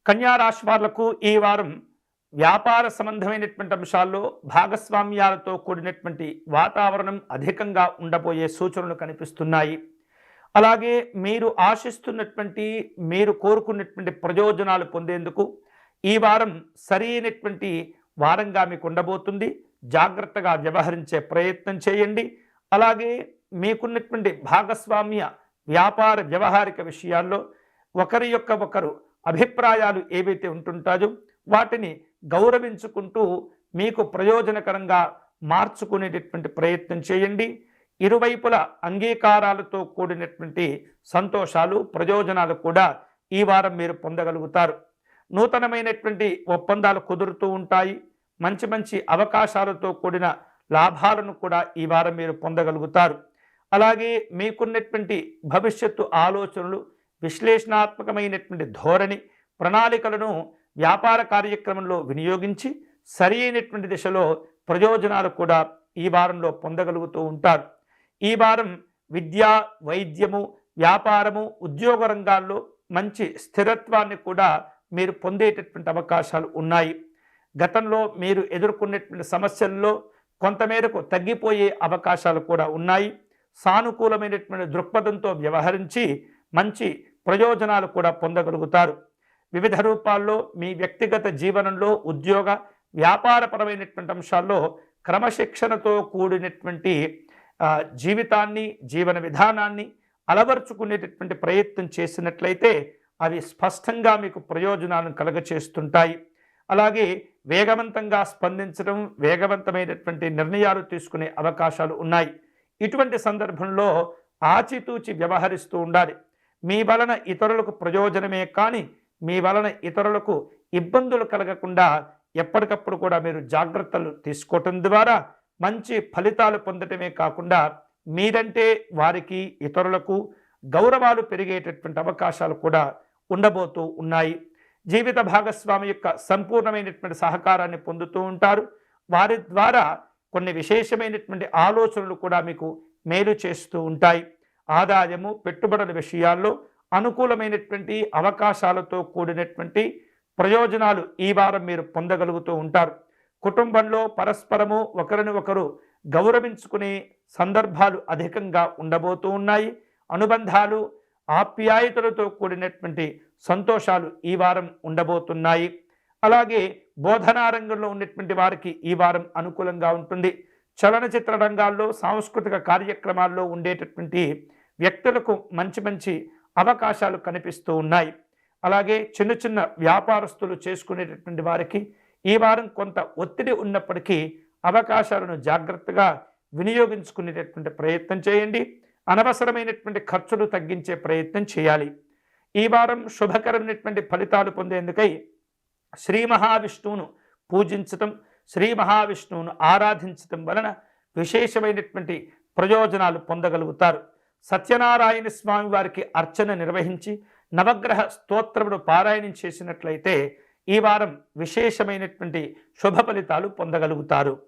కన్యా రాశి వాళ్లకు ఈ వారం వ్యాపార సంబంధమైనటువంటి అంశాల్లో భాగస్వామ్యాలతో కూడినటువంటి వాతావరణం అధికంగా ఉండబోయే సూచనలు కనిపిస్తున్నాయి. అలాగే మీరు ఆశిస్తున్నటువంటి, మీరు కోరుకున్నటువంటి ప్రయోజనాలు పొందేందుకు ఈ వారం సరైనటువంటి వారంగా మీకు ఉండబోతుంది. జాగ్రత్తగా వ్యవహరించే ప్రయత్నం చేయండి. అలాగే మీకున్నటువంటి భాగస్వామ్య వ్యాపార వ్యవహారిక విషయాల్లో ఒకరి యొక్క ఒకరు అభిప్రాయాలు ఏవైతే ఉంటుంటాయో వాటిని గౌరవించుకుంటూ మీకు ప్రయోజనకరంగా మార్చుకునేటటువంటి ప్రయత్నం చేయండి. ఇరువైపుల అంగీకారాలతో కూడినటువంటి సంతోషాలు, ప్రయోజనాలు కూడా ఈ వారం మీరు పొందగలుగుతారు. నూతనమైనటువంటి ఒప్పందాలు కుదురుతూ ఉంటాయి. మంచి మంచి అవకాశాలతో కూడిన లాభాలను కూడా ఈ వారం మీరు పొందగలుగుతారు. అలాగే మీకున్నటువంటి భవిష్యత్తు ఆలోచనలు, విశ్లేషణాత్మకమైనటువంటి ధోరణి, ప్రణాళికలను వ్యాపార కార్యక్రమంలో వినియోగించి సరి అయినటువంటి దిశలో ప్రయోజనాలు కూడా ఈ వారంలో పొందగలుగుతూ ఉంటారు. ఈ వారం విద్య, వైద్యము, వ్యాపారము, ఉద్యోగ రంగాల్లో మంచి స్థిరత్వాన్ని కూడా మీరు పొందేటటువంటి అవకాశాలు ఉన్నాయి. గతంలో మీరు ఎదుర్కొన్నటువంటి సమస్యల్లో కొంతమేరకు తగ్గిపోయే అవకాశాలు కూడా ఉన్నాయి. సానుకూలమైనటువంటి దృక్పథంతో వ్యవహరించి మంచి ప్రయోజనాలు కూడా పొందగలుగుతారు. వివిధ రూపాల్లో మీ వ్యక్తిగత జీవనంలో, ఉద్యోగ వ్యాపారపరమైనటువంటి అంశాల్లో క్రమశిక్షణతో కూడినటువంటి జీవితాన్ని, జీవన విధానాన్ని అలవర్చుకునేటటువంటి ప్రయత్నం చేసినట్లయితే అవి స్పష్టంగా మీకు ప్రయోజనాలను కలుగచేస్తుంటాయి. అలాగే వేగవంతంగా స్పందించడం, వేగవంతమైనటువంటి నిర్ణయాలు తీసుకునే అవకాశాలు ఉన్నాయి. ఇటువంటి సందర్భంలో ఆచితూచి వ్యవహరిస్తూ ఉండాలి. మీ వలన ఇతరులకు ప్రయోజనమే కానీ మీ వలన ఇతరులకు ఇబ్బందులు కలగకుండా ఎప్పటికప్పుడు కూడా మీరు జాగ్రత్తలు తీసుకోవటం ద్వారా మంచి ఫలితాలు పొందటమే కాకుండా మీరంటే వారికి, ఇతరులకు గౌరవాలు పెరిగేటటువంటి అవకాశాలు కూడా ఉండబోతూ ఉన్నాయి. జీవిత భాగస్వామి యొక్క సంపూర్ణమైనటువంటి సహకారాన్ని పొందుతూ ఉంటారు. వారి ద్వారా కొన్ని విశేషమైనటువంటి ఆలోచనలు కూడా మీకు మేలు చేస్తూ ఉంటాయి. ఆదాయము, పెట్టుబడుల విషయాల్లో అనుకూలమైనటువంటి అవకాశాలతో కూడినటువంటి ప్రయోజనాలు ఈ వారం మీరు పొందగలుగుతూ ఉంటారు. కుటుంబంలో పరస్పరము ఒకరిని ఒకరు గౌరవించుకునే సందర్భాలు అధికంగా ఉండబోతూ ఉన్నాయి. అనుబంధాలు, ఆప్యాయతలతో కూడినటువంటి సంతోషాలు ఈ వారం ఉండబోతున్నాయి. అలాగే బోధనా రంగంలో ఉన్నటువంటి వారికి ఈ వారం అనుకూలంగా ఉంటుంది. చలనచిత్ర రంగాల్లో, సాంస్కృతిక కార్యక్రమాల్లో ఉండేటటువంటి వ్యక్తులకు మంచి మంచి అవకాశాలు కనిపిస్తూ ఉన్నాయి. అలాగే చిన్న చిన్న వ్యాపారస్తులు చేసుకునేటటువంటి వారికి ఈ వారం కొంత ఒత్తిడి ఉన్నప్పటికీ అవకాశాలను జాగ్రత్తగా వినియోగించుకునేటటువంటి ప్రయత్నం చేయండి. అనవసరమైనటువంటి ఖర్చులు తగ్గించే ప్రయత్నం చేయాలి. ఈ వారం శుభకరమైనటువంటి ఫలితాలు పొందేందుకై శ్రీ మహావిష్ణువును పూజించటం, శ్రీ మహావిష్ణువును ఆరాధించటం వలన విశేషమైనటువంటి ప్రయోజనాలు పొందగలుగుతారు. సత్యనారాయణ స్వామి వారికి అర్చన నిర్వహించి నవగ్రహ స్తోత్రమును పారాయణం చేసినట్లయితే ఈ వారం విశేషమైనటువంటి శుభ ఫలితాలు పొందగలుగుతారు.